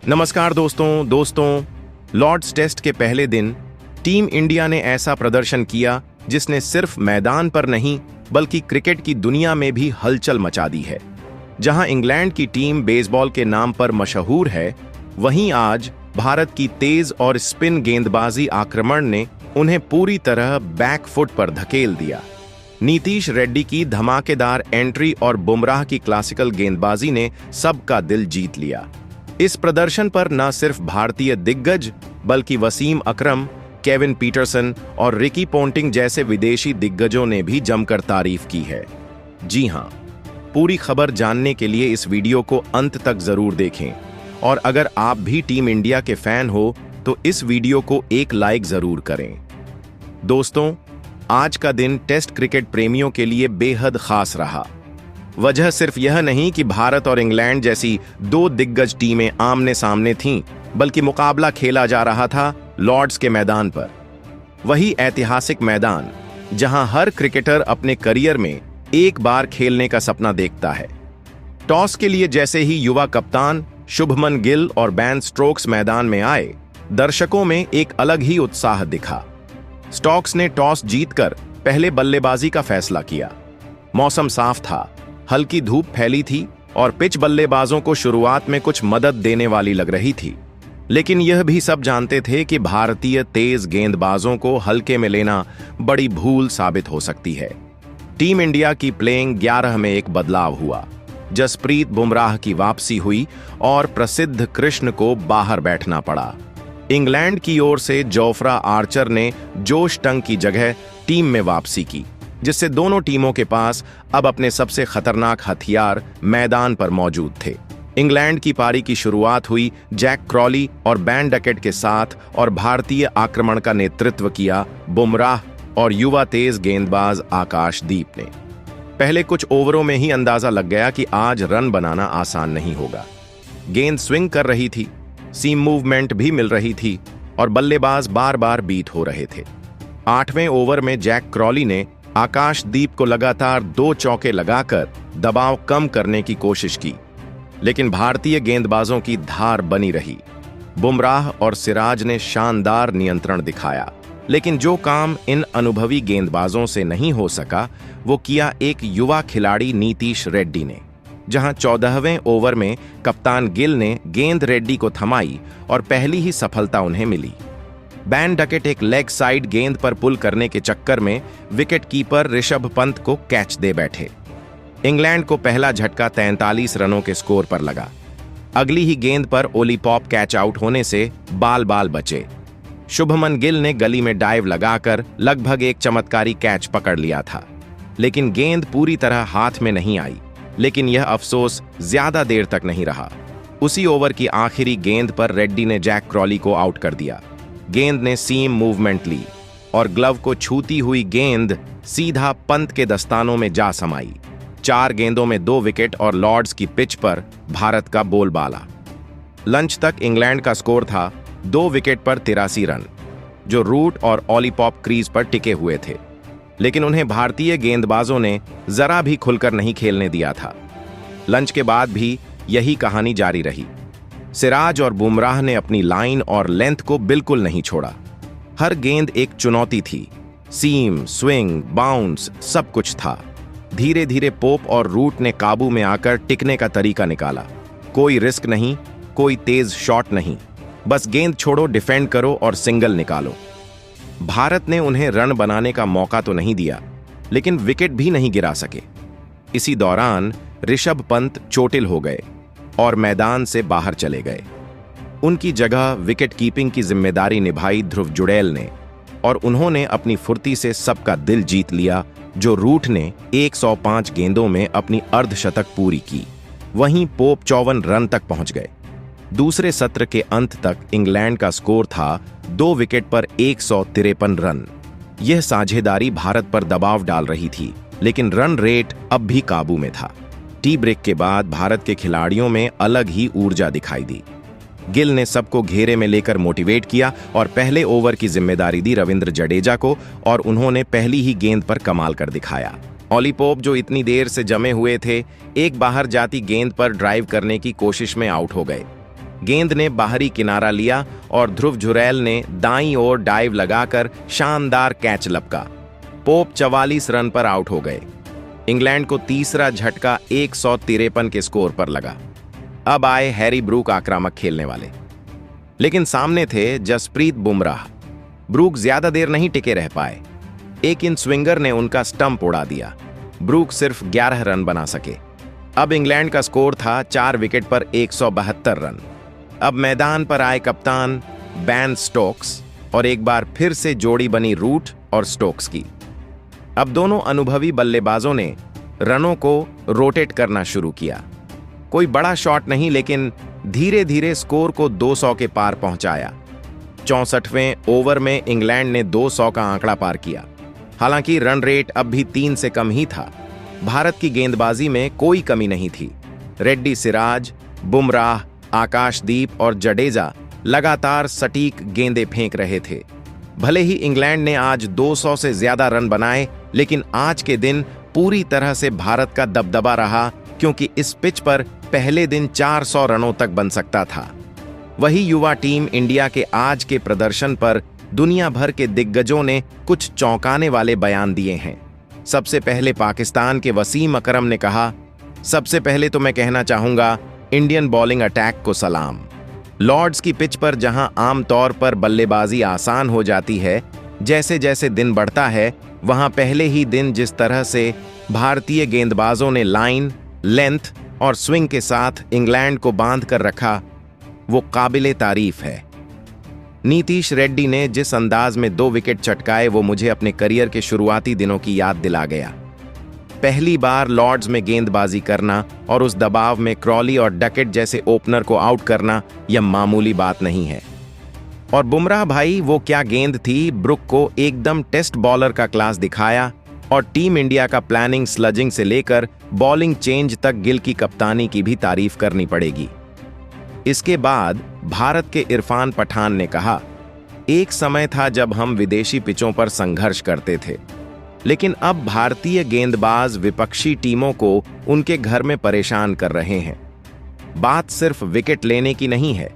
नमस्कार दोस्तों, Lord's test के पहले दिन टीम इंडिया ने ऐसा प्रदर्शन किया जिसने सिर्फ मैदान पर नहीं बल्कि क्रिकेट की दुनिया में भी हलचल मचा दी है। जहां इंग्लैंड की टीम बेसबॉल के नाम पर मशहूर है, वहीं आज भारत की तेज और स्पिन गेंदबाजी आक्रमण ने उन्हें पूरी तरह बैकफुट पर धकेल दिया। नीतीश रेड्डी की धमाकेदार एंट्री और बुमराह की क्लासिकल गेंदबाजी ने सबका दिल जीत लिया। इस प्रदर्शन पर न सिर्फ भारतीय दिग्गज बल्कि वसीम अकरम, केविन पीटरसन और रिकी पोंटिंग जैसे विदेशी दिग्गजों ने भी जमकर तारीफ की है। जी हां, पूरी खबर जानने के लिए इस वीडियो को अंत तक जरूर देखें और अगर आप भी टीम इंडिया के फैन हो तो इस वीडियो को एक लाइक जरूर करें। दोस्तों, आज का दिन टेस्ट क्रिकेट प्रेमियों के लिए बेहद खास रहा। वजह सिर्फ यह नहीं कि भारत और इंग्लैंड जैसी दो दिग्गज टीमें आमने सामने थीं, बल्कि मुकाबला खेला जा रहा था लॉर्ड्स के मैदान पर। वही ऐतिहासिक मैदान जहां हर क्रिकेटर अपने करियर में एक बार खेलने का सपना देखता है। टॉस के लिए जैसे ही युवा कप्तान शुभमन गिल और बेन स्टोक्स मैदान में आए, दर्शकों में एक अलग ही उत्साह दिखा। स्टोक्स ने टॉस जीतकर पहले बल्लेबाजी का फैसला किया। मौसम साफ था, हल्की धूप फैली थी और पिच बल्लेबाजों को शुरुआत में कुछ मदद देने वाली लग रही थी। लेकिन यह भी सब जानते थे कि भारतीय तेज गेंदबाजों को हल्के में लेना बड़ी भूल साबित हो सकती है। टीम इंडिया की प्लेइंग 11 में एक बदलाव हुआ। जसप्रीत बुमराह की वापसी हुई और प्रसिद्ध कृष्ण को बाहर बैठना पड़ा। इंग्लैंड की ओर से जोफ्रा आर्चर ने जोश टंग की जगह टीम में वापसी की, जिससे दोनों टीमों के पास अब अपने सबसे खतरनाक हथियार मैदान पर मौजूद थे। इंग्लैंड की पारी की शुरुआत हुई जैक क्रॉली और बेन डकेट के साथ और भारतीय आक्रमण का नेतृत्व किया बुमराह और युवा तेज गेंदबाज आकाशदीप ने। पहले कुछ ओवरों में ही अंदाजा लग गया कि आज रन बनाना आसान नहीं होगा। गेंद स्विंग कर रही थी, सीम मूवमेंट भी मिल रही थी और बल्लेबाज बार बार बीट हो रहे थे। 8वें ओवर में जैक क्रॉली ने आकाशदीप को लगातार 2 चौके लगाकर दबाव कम करने की कोशिश की, लेकिन भारतीय गेंदबाजों की धार बनी रही। बुमराह और सिराज ने शानदार नियंत्रण दिखाया, लेकिन जो काम इन अनुभवी गेंदबाजों से नहीं हो सका वो किया एक युवा खिलाड़ी नीतीश रेड्डी ने। जहां 14वें ओवर में कप्तान गिल ने गेंद रेड्डी को थमाई और पहली ही सफलता उन्हें मिली। बेन डकेट एक लेग साइड गेंद पर पुल करने के चक्कर में विकेट कीपर ऋषभ पंत को कैच दे बैठे। इंग्लैंड को पहला झटका 43 रनों के स्कोर पर लगा। अगली ही गेंद पर ओली पॉप कैच आउट होने से बाल बाल बचे। शुभमन गिल ने गली में डाइव लगाकर लगभग एक चमत्कारी कैच पकड़ लिया था, लेकिन गेंद पूरी तरह हाथ में नहीं आई। लेकिन यह अफसोस ज्यादा देर तक नहीं रहा। उसी ओवर की आखिरी गेंद पर रेड्डी ने जैक क्रॉली को आउट कर दिया। गेंद ने सीम मूवमेंट ली और ग्लव को छूती हुई गेंद सीधा पंत के दस्तानों में जा समाई। 4 गेंदों में 2 विकेट और लॉर्ड्स की पिच पर भारत का बोलबाला। लंच तक इंग्लैंड का स्कोर था 2 विकेट पर 83 रन, जो रूट और ओली पॉप क्रीज पर टिके हुए थे। लेकिन उन्हें भारतीय गेंदबाजों ने जरा भी खुलकर नहीं खेलने दिया था। लंच के बाद भी यही कहानी जारी रही। सिराज और बुमराह ने अपनी लाइन और लेंथ को बिल्कुल नहीं छोड़ा। हर गेंद एक चुनौती थी। सीम, स्विंग, बाउंस सब कुछ था। धीरे धीरे पोप और रूट ने काबू में आकर टिकने का तरीका निकाला। कोई रिस्क नहीं, कोई तेज शॉट नहीं, बस गेंद छोड़ो, डिफेंड करो और सिंगल निकालो। भारत ने उन्हें रन बनाने का मौका तो नहीं दिया, लेकिन विकेट भी नहीं गिरा सके। इसी दौरान ऋषभ पंत चोटिल हो गए और मैदान से बाहर चले गए। उनकी जगह विकेट कीपिंग की जिम्मेदारी निभाई ध्रुव जुड़ैल ने और उन्होंने अपनी फुर्ती से सबका दिल जीत लिया। जो रूट ने 105 गेंदों में अपनी अर्धशतक पूरी की, वहीं पोप 54 रन तक पहुंच गए। दूसरे सत्र के अंत तक इंग्लैंड का स्कोर था 2 विकेट पर 153 रन। यह साझेदारी भारत पर दबाव डाल रही थी, लेकिन रन रेट अब भी काबू में था। टी ब्रेक के बाद भारत के खिलाड़ियों में अलग ही ऊर्जा दिखाई दी। गिल ने सबको घेरे में लेकर मोटिवेट किया और पहले ओवर की जिम्मेदारी दी रविंद्र जडेजा को और उन्होंने पहली ही गेंद पर कमाल कर दिखाया। ओली पॉप, जो इतनी देर से जमे हुए थे, एक बाहर जाती गेंद पर ड्राइव करने की कोशिश में आउट हो गए। गेंद ने बाहरी किनारा लिया और ध्रुव जुरैल ने दाईं ओर डाइव लगाकर शानदार कैच लपका। पोप 44 रन पर आउट हो गए। इंग्लैंड को तीसरा झटका 153 के स्कोर पर लगा। अब आए हैरी ब्रूक आक्रामक खेलने वाले, लेकिन सामने थे जसप्रीत बुमराह। ब्रूक ज्यादा देर नहीं टिके रह पाए। एक इन स्विंगर ने उनका स्टंप उड़ा दिया। ब्रूक सिर्फ 11 रन बना सके। अब इंग्लैंड का स्कोर था 4 विकेट पर 172 रन। अब मैदान पर आए कप्तान बैन स्टोक्स और एक बार फिर से जोड़ी बनी रूट और स्टोक्स की। अब दोनों अनुभवी बल्लेबाजों ने रनों को रोटेट करना शुरू किया। कोई बड़ा शॉट नहीं, लेकिन धीरे धीरे स्कोर को 200 के पार पहुंचाया। 64वें ओवर में इंग्लैंड ने 200 का आंकड़ा पार किया। हालांकि रन रेट अब भी 3 से कम ही था। भारत की गेंदबाजी में कोई कमी नहीं थी। रेड्डी, सिराज, बुमराह, आकाशदीप और जडेजा लगातार सटीक गेंदें फेंक रहे थे। भले ही इंग्लैंड ने आज 200 से ज्यादा रन बनाए, लेकिन आज के दिन पूरी तरह से भारत का दबदबा रहा, क्योंकि इस पिच पर पहले दिन 400 रनों तक बन सकता था। वही युवा टीम इंडिया के आज के प्रदर्शन पर दुनिया भर के दिग्गजों ने कुछ चौंकाने वाले बयान दिए हैं। सबसे पहले पाकिस्तान के वसीम अकरम ने कहा, सबसे पहले तो मैं कहना चाहूंगा इंडियन बॉलिंग अटैक को सलाम। लॉर्ड्स की पिच पर जहां आमतौर पर बल्लेबाजी आसान हो जाती है, जैसे जैसे दिन बढ़ता है, वहां पहले ही दिन जिस तरह से भारतीय गेंदबाजों ने लाइन, लेंथ और स्विंग के साथ इंग्लैंड को बांध कर रखा, वो काबिले तारीफ है। नीतीश रेड्डी ने जिस अंदाज में 2 विकेट चटकाए, वो मुझे अपने करियर के शुरुआती दिनों की याद दिला गया। पहली बार लॉर्ड्स में गेंदबाजी करना और उस दबाव में क्रॉली और डकेट जैसे ओपनर को आउट करना यह मामूली बात नहीं है। और बुमराह भाई, वो क्या गेंद थी। ब्रुक को एकदम टेस्ट बॉलर का क्लास दिखाया और टीम इंडिया का प्लानिंग, स्लजिंग से लेकर बॉलिंग चेंज तक गिल की कप्तानी की भी तारीफ करनी पड़ेगी। इसके बाद भारत के इरफान पठान ने कहा, एक समय था जब हम विदेशी पिचों पर संघर्ष करते थे, लेकिन अब भारतीय गेंदबाज विपक्षी टीमों को उनके घर में परेशान कर रहे हैं। बात सिर्फ विकेट लेने की नहीं है,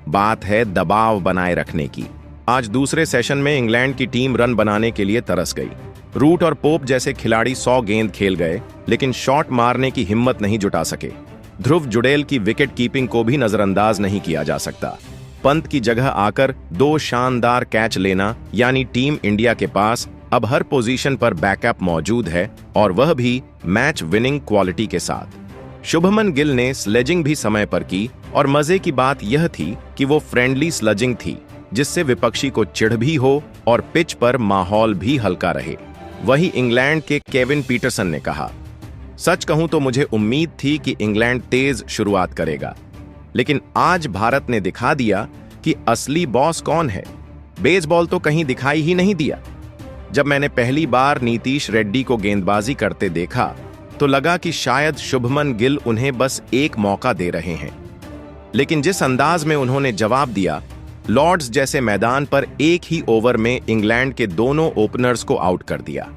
बात है दबाव बनाए रखने की। आज दूसरे सेशन में इंग्लैंड की टीम रन बनाने के लिए तरस गई। रूट और पोप जैसे खिलाड़ी 100 गेंद खेल गए, लेकिन शॉट मारने की हिम्मत नहीं जुटा सके। ध्रुव जुरैल की विकेट कीपिंग को भी नजरअंदाज नहीं किया जा सकता। पंत की जगह आकर 2 शानदार कैच लेना, यानी टीम इंडिया के पास अब हर पोजीशन पर बैकअप मौजूद है, और वह भी मैच विनिंग क्वालिटी के साथ। शुभमन गिल ने स्लेजिंग भी समय पर की, और मजे की बात यह थी कि वो फ्रेंडली स्लेजिंग थी, जिससे विपक्षी को चिढ़ भी हो और पिच पर माहौल भी हल्का रहे। वही इंग्लैंड के केविन पीटरसन ने कहा, सच कहूं तो मुझे उम्मीद थी कि इंग्लैंड तेज शुरुआत करेगा, लेकिन आज भारत ने दिखा दिया कि असली बॉस कौन है। बेसबॉल तो कहीं दिखाई ही नहीं दिया। जब मैंने पहली बार नीतीश रेड्डी को गेंदबाजी करते देखा, तो लगा कि शायद शुभमन गिल उन्हें बस एक मौका दे रहे हैं, लेकिन जिस अंदाज में उन्होंने जवाब दिया, लॉर्ड्स जैसे मैदान पर एक ही ओवर में इंग्लैंड के दोनों ओपनर्स को आउट कर दिया।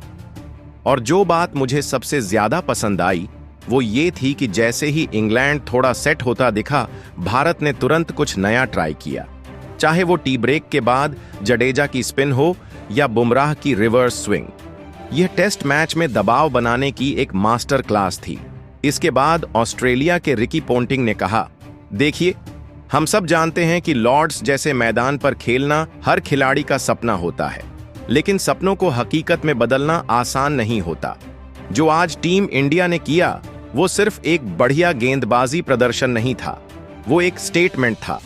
और जो बात मुझे सबसे ज्यादा पसंद आई, वो ये थी कि जैसे ही इंग्लैंड थोड़ा सेट होता दिखा, भारत ने तुरंत कुछ नया ट्राई किया। चाहे वो टी ब्रेक के बाद जडेजा की स्पिन हो या बुमराह की रिवर्स स्विंग, यह टेस्ट मैच में दबाव बनाने की एक मास्टर क्लास थी। इसके बाद ऑस्ट्रेलिया के रिकी पोंटिंग ने कहा, देखिए, हम सब जानते हैं कि लॉर्ड्स जैसे मैदान पर खेलना हर खिलाड़ी का सपना होता है, लेकिन सपनों को हकीकत में बदलना आसान नहीं होता। जो आज टीम इंडिया ने किया, वो सिर्फ एक बढ़िया गेंदबाजी प्रदर्शन नहीं था, वो एक स्टेटमेंट था।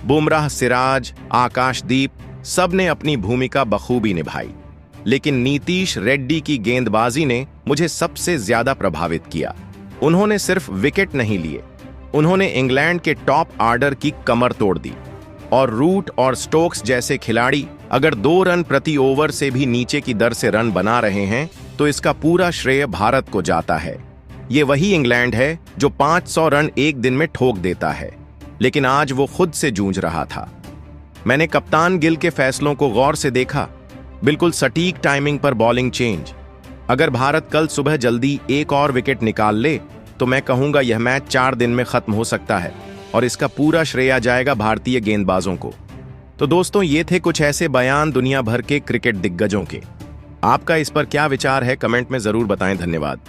बुमराह, सिराज, आकाशदीप सब ने अपनी भूमिका बखूबी निभाई, लेकिन नीतीश रेड्डी की गेंदबाजी ने मुझे सबसे ज्यादा प्रभावित किया। उन्होंने सिर्फ विकेट नहीं लिए, उन्होंने इंग्लैंड के टॉप ऑर्डर की कमर तोड़ दी। और रूट और स्टोक्स जैसे खिलाड़ी अगर 2 रन प्रति ओवर से भी नीचे की दर से रन बना रहे हैं, तो इसका पूरा श्रेय भारत को जाता है। ये वही इंग्लैंड है जो 500 रन एक दिन में ठोक देता है, लेकिन आज वो खुद से जूझ रहा था। मैंने कप्तान गिल के फैसलों को गौर से देखा, बिल्कुल सटीक टाइमिंग पर बॉलिंग चेंज। अगर भारत कल सुबह जल्दी एक और विकेट निकाल ले, तो मैं कहूंगा यह मैच 4 दिन में खत्म हो सकता है। और इसका पूरा श्रेय जाएगा भारतीय गेंदबाजों को। तो दोस्तों, ये थे कुछ ऐसे बयान दुनिया भर के क्रिकेट दिग्गजों के। आपका इस पर क्या विचार है, कमेंट में जरूर बताएं। धन्यवाद।